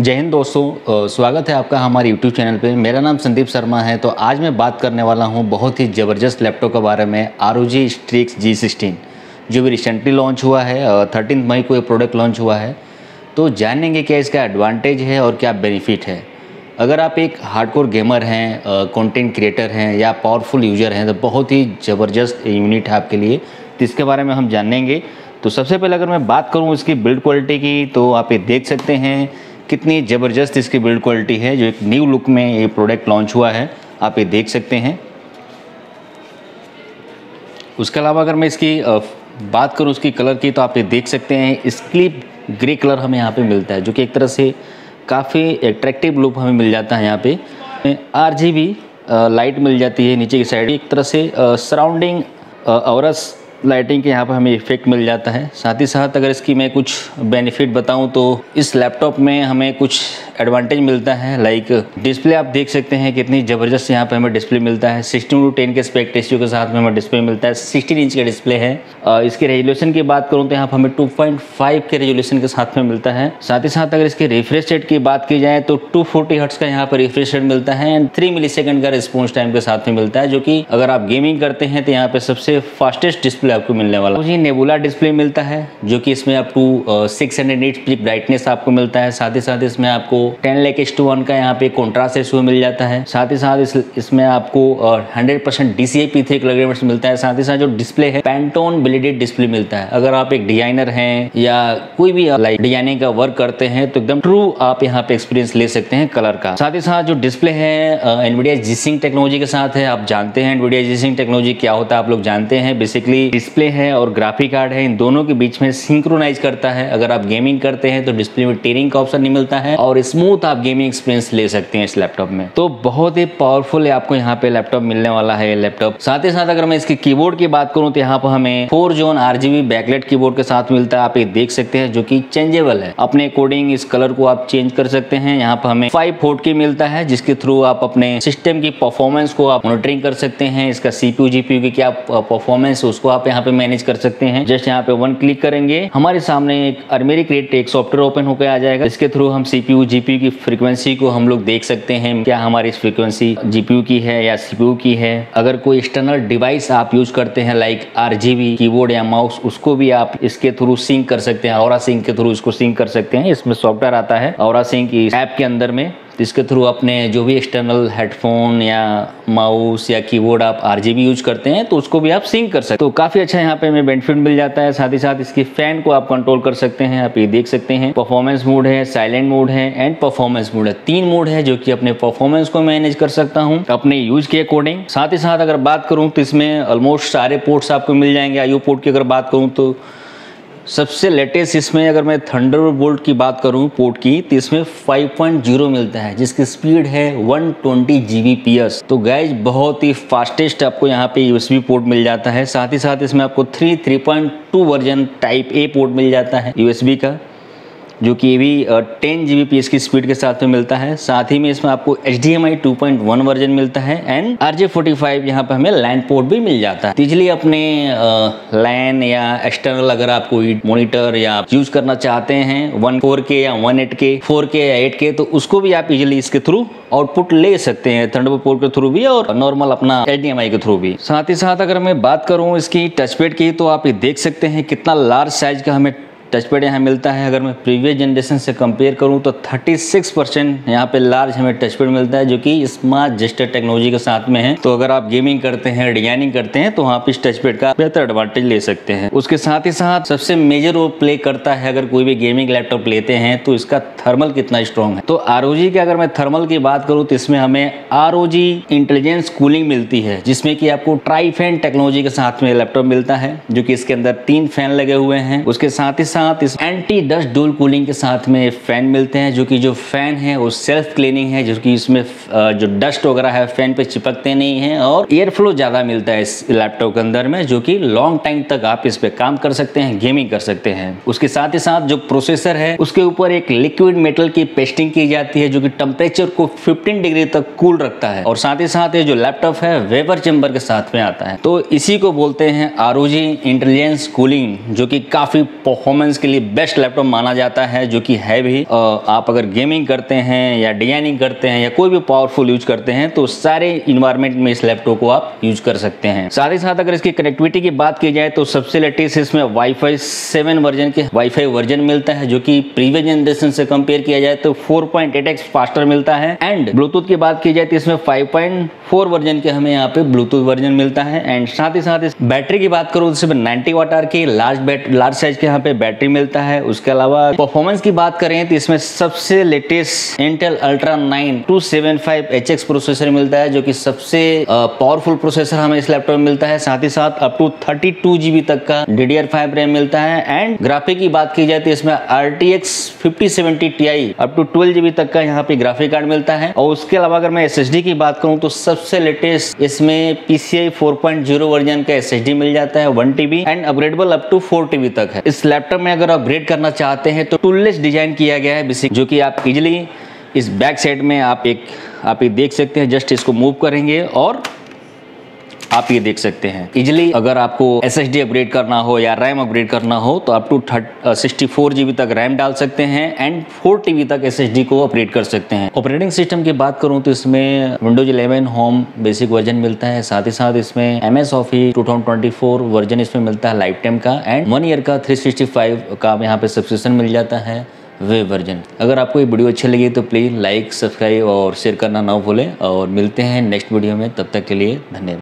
जय हिंद दोस्तों, स्वागत है आपका हमारे YouTube चैनल पे। मेरा नाम संदीप शर्मा है। तो आज मैं बात करने वाला हूँ बहुत ही ज़बरदस्त लैपटॉप के बारे में, ROG Strix G16 जो भी रिसेंटली लॉन्च हुआ है। 13 मई को ये प्रोडक्ट लॉन्च हुआ है। तो जानेंगे क्या इसका एडवांटेज है और क्या बेनिफिट है। अगर आप एक हार्डकोर गेमर हैं, कंटेंट क्रिएटर हैं या पावरफुल यूज़र हैं तो बहुत ही ज़बरदस्त यूनिट है आपके लिए। तो इसके बारे में हम जानेंगे। तो सबसे पहले अगर मैं बात करूँ इसकी बिल्ड क्वालिटी की, तो आप ये देख सकते हैं कितनी ज़बरदस्त इसकी बिल्ड क्वालिटी है। जो एक न्यू लुक में ये प्रोडक्ट लॉन्च हुआ है, आप ये देख सकते हैं। उसके अलावा अगर मैं इसकी बात करूं उसकी कलर की, तो आप ये देख सकते हैं स्क्लिप ग्रे कलर हमें यहाँ पे मिलता है, जो कि एक तरह से काफ़ी एट्रैक्टिव लुक हमें मिल जाता है। यहाँ पे RGB लाइट मिल जाती है नीचे की साइड। एक तरह से सराउंडिंग ऑरस लाइटिंग के यहाँ पर हमें इफेक्ट मिल जाता है। साथ ही साथ अगर इसकी मैं कुछ बेनिफिट बताऊं तो इस लैपटॉप में हमें कुछ एडवांटेज मिलता है। लाइक डिस्प्ले आप देख सकते हैं कितनी ज़बरदस्त यहाँ पे हमें डिस्प्ले मिलता है। 16:10 के एस्पेक्ट रेशियो के साथ में हमें डिस्प्ले मिलता है। 16 इंच का डिस्प्ले है। इसके रेजोल्यूशन की बात करूँ तो यहाँ पर हमें 2.5 के रेजोल्यूशन के साथ में मिलता है। साथ ही साथ अगर इसके रिफ्रेश रेट की बात की जाए तो 240 हर्ट्ज का यहाँ पर रिफ्रेश रेट मिलता है एंड 3 मिलीसेकंड का रिस्पॉन्स टाइम के साथ में मिलता है, जो कि अगर आप गेमिंग करते हैं तो यहाँ पे सबसे फास्टेस्ट डिस्प्ले आपको मिलने वाला है। नेबुला डिस्प्ले मिलता है, जो कि इसमें up to 600 nits peak brightness आपको मिलता है। साथ ही साथ इसमें आपको 10:1 का यहाँ पे कॉन्ट्रास्ट रेशियो मिल जाता है। साथ ही साथ इसमें आपको 100% DCI P3 कलर मिलता है। साथ ही साथ जो डिस्प्ले है पैंटोन ब्लेडेड डिस्प्ले मिलता है। अगर आप एक डिजाइनर हैं या कोई भी लाइक डिजाइनिंग का वर्क करते हैं तो एकदम ट्रू आप यहाँ पे एक्सपीरियंस ले सकते हैं कलर का। साथ ही साथ जो डिस्प्ले है NVIDIA G-Sync टेक्नोलॉजी के साथ है। आप जानते हैं NVIDIA G-Sync टेक्नोलॉजी क्या होता है, आप लोग जानते हैं। बेसिकली डिस्प्ले है और ग्राफिक कार्ड है, इन दोनों के बीच में सिंक्रोनाइज करता है। अगर आप गेमिंग करते हैं तो डिस्प्ले में टेयरिंग का ऑप्शन नहीं मिलता है और स्मूथ आप गेमिंग एक्सपीरियंस ले सकते हैं इस लैपटॉप में। तो बहुत ही पावरफुल आपको यहाँ पे लैपटॉप मिलने वाला है लैपटॉप। साथ ही साथ अगर मैं इसके कीबोर्ड की बात करूँ तो यहाँ पर हमें 4 जोन RGB बैकलाइट कीबोर्ड के साथ मिलता है। आप ये देख सकते हैं, जो कि चेंजेबल है। अपने अकॉर्डिंग इस कलर को आप चेंज कर सकते हैं। यहाँ पर हमें 5 पोर्ट की मिलता है, जिसके थ्रू आप अपने सिस्टम की परफॉर्मेंस को आप मॉनिटरिंग कर सकते हैं। इसका CPU GPU की क्या परफॉर्मेंस है उसको आप यहाँ पे मैनेज कर सकते हैं। जस्ट यहाँ पे 1 क्लिक करेंगे, हमारे सामने एक अर्मेरी क्रिएट एक सॉफ्टवेयर ओपन होकर आ जाएगा। इसके थ्रू हम CPU GPU की फ्रीक्वेंसी को हम लोग देख सकते हैं, क्या हमारी फ्रीक्वेंसी GPU की है या CPU की है। अगर कोई एक्सटर्नल डिवाइस आप यूज करते हैं लाइक RGB कीबोर्ड या माउस, उसको भी आप इसके थ्रू सिंक कर सकते हैं। Aura Sync के थ्रू इसको सिंक कर सकते हैं। इसमें सॉफ्टवेयर आता है Aura Sync इस ऐप के अंदर में। इसके थ्रू अपने जो भी एक्सटर्नल हेडफोन या माउस या कीबोर्ड आप RGB यूज करते हैं तो उसको भी आप सिंक कर सकते हैं। तो काफ़ी अच्छा यहाँ पे हमें बेनिफिट मिल जाता है। साथ ही साथ इसकी फैन को आप कंट्रोल कर सकते हैं। आप ये देख सकते हैं परफॉर्मेंस मोड है, साइलेंट मोड है एंड परफॉर्मेंस मोड है। 3 मोड है जो कि अपने परफॉर्मेंस को मैनेज कर सकता हूँ अपने यूज के अकॉर्डिंग। साथ ही साथ अगर बात करूँ तो इसमें ऑलमोस्ट सारे पोर्ट्स आपको मिल जाएंगे। IO पोर्ट की अगर बात करूँ तो सबसे लेटेस्ट इसमें अगर मैं थंडरबोल्ट की बात करूं पोर्ट की, तो इसमें 5.0 मिलता है, जिसकी स्पीड है 120 Gbps। तो गाइज बहुत ही फास्टेस्ट आपको यहाँ पे USB पोर्ट मिल जाता है। साथ ही साथ इसमें आपको 3.2 वर्जन टाइप A पोर्ट मिल जाता है USB का, जो कि ये भी 10 Gbps की स्पीड के साथ में मिलता है। साथ ही में इसमें आपको HDMI 2.1 वर्जन मिलता है एंड RJ45 यहाँ पे हमें लैन पोर्ट भी मिल जाता है। इजीली अपने लैन या एक्सटर्नल अगर आप कोई मॉनिटर या यूज करना चाहते हैं 4K या 1.8K 4K या 8K, तो उसको भी आप इजीली इसके थ्रू आउटपुट ले सकते हैं, थंडरबोल्ट पोर्ट के थ्रू भी और नॉर्मल अपना HDMI के थ्रू भी। साथ ही साथ अगर मैं बात करूँ इसकी टचपैड की, तो आप ये देख सकते हैं कितना लार्ज साइज का हमें टचपैड यहाँ मिलता है। अगर मैं प्रीवियस जनरेशन से कंपेयर करूँ तो 36% यहाँ पे लार्ज हमें टचपैड मिलता है, जो कि स्मार्ट जेस्चर टेक्नोलॉजी के साथ में है। तो अगर आप गेमिंग करते हैं, डिजाइनिंग करते हैं, तो आप इस टचपैड का बेहतर एडवांटेज ले सकते हैं। उसके साथ ही साथ सबसे मेजर रोल प्ले करता है, अगर कोई भी गेमिंग लैपटॉप लेते हैं तो इसका थर्मल कितना स्ट्रॉन्ग है। तो ROG की अगर मैं थर्मल की बात करूँ तो इसमें हमें ROG इंटेलिजेंस कूलिंग मिलती है, जिसमें कि आपको ट्राई फैन टेक्नोलॉजी के साथ में लैपटॉप मिलता है, जो कि इसके अंदर 3 फैन लगे हुए हैं। उसके साथ ही इस एंटी डस्ट डुअल कूलिंग के साथ में फैन मिलते हैं, जो कि जो फैन है वो सेल्फ क्लीनिंग है, जो कि इसमें जो डस्ट वगैरह है फैन पे चिपकते नहीं है और एयर फ्लो ज्यादा मिलता है इस लैपटॉप के अंदर में, जो कि लॉन्ग टाइम तक आप इस पे काम कर सकते हैं, गेमिंग कर सकते हैं। उसके साथ ही साथ जो प्रोसेसर है उसके ऊपर एक लिक्विड मेटल की पेस्टिंग की जाती है, जो कि टेम्परेचर को 15 डिग्री तक कूल रखता है। और साथ ही साथ ये जो लैपटॉप है वेपर चेंबर के साथ में आता है। तो इसी को बोलते हैं ROG इंटेलिजेंस कूलिंग, जो कि काफी परफॉर्मेंस परफॉर्मेंस के लिए बेस्ट लैपटॉप माना जाता है, जो कि है भी। आप अगर गेमिंग करते हैं या डिजाइनिंग करते हैं या कोई भी पावरफुल यूज करते हैं तो सारे इन्वायरमेंट में इस लैपटॉप को आप यूज कर सकते हैं। साथ ही साथ अगर इसकी कनेक्टिविटी की बात की जाए तो सबसे लेटेस्ट इसमें वाईफाई 7 वर्जन के वाईफाई वर्जन मिलता है, जो कि प्रीवियस जनरेशन से कंपेयर किया जाए तो 4.8x फास्टर मिलता है। एंड ब्लूटूथ की बात की जाए तो इसमें 5.4 वर्जन के हमें यहाँ पे ब्लूटूथ वर्जन मिलता है। एंड साथ ही साथ इस बैटरी की बात करूँ तो इसमें 90 वाट आवर की लार्ज साइज के यहाँ पे बैटरी मिलता है। उसके अलावा परफॉर्मेंस की बात करें तो इसमें सबसे latest Intel ultra 9 275HX processor मिलता है, जो कि सबसे पावरफुल प्रोसेसर हमें इस लैपटॉप में मिलता है। साथ ही साथ अप टू 32 GB तक का DDR5 रैम मिलता है। एंड ग्राफिक की बात की जाए तो इसमें RTX 5070 Ti up to 12 GB तक का यहाँ पे ग्राफिक कार्ड मिलता है। और उसके अलावा अगर मैं SSD की बात करूँ तो सबसे लेटेस्ट इसमें PCI 4.0 वर्जन का SSD मिल जाता है 1 TB and upgradable up to 4 TB तक है। इस लैपटॉप में अगर अपग्रेड करना चाहते हैं तो टूललेस डिजाइन किया गया है बेसिक, जो कि आप इजिली इस बैक साइड में आप ये देख सकते हैं। जस्ट इसको मूव करेंगे और आप ये देख सकते हैं इजिली। अगर आपको SSD अपग्रेड करना हो या रैम अपग्रेड करना हो तो अप टू 64 GB तक रैम डाल सकते हैं एंड 4 TB तक SSD को अपग्रेड कर सकते हैं। ऑपरेटिंग सिस्टम की बात करूं तो इसमें विंडोज 11 होम बेसिक वर्जन मिलता है। साथ ही साथ इसमें MS Office 2024 वर्जन इसमें मिलता है लाइफ टाइम का। एंड 1 ईयर का 365 का यहाँ पे सब्सक्रिप्शन मिल जाता है वेब वर्जन। अगर आपको ये वीडियो अच्छी लगी तो प्लीज़ लाइक, सब्सक्राइब और शेयर करना ना भूलें। और मिलते हैं नेक्स्ट वीडियो में, तब तक के लिए धन्यवाद।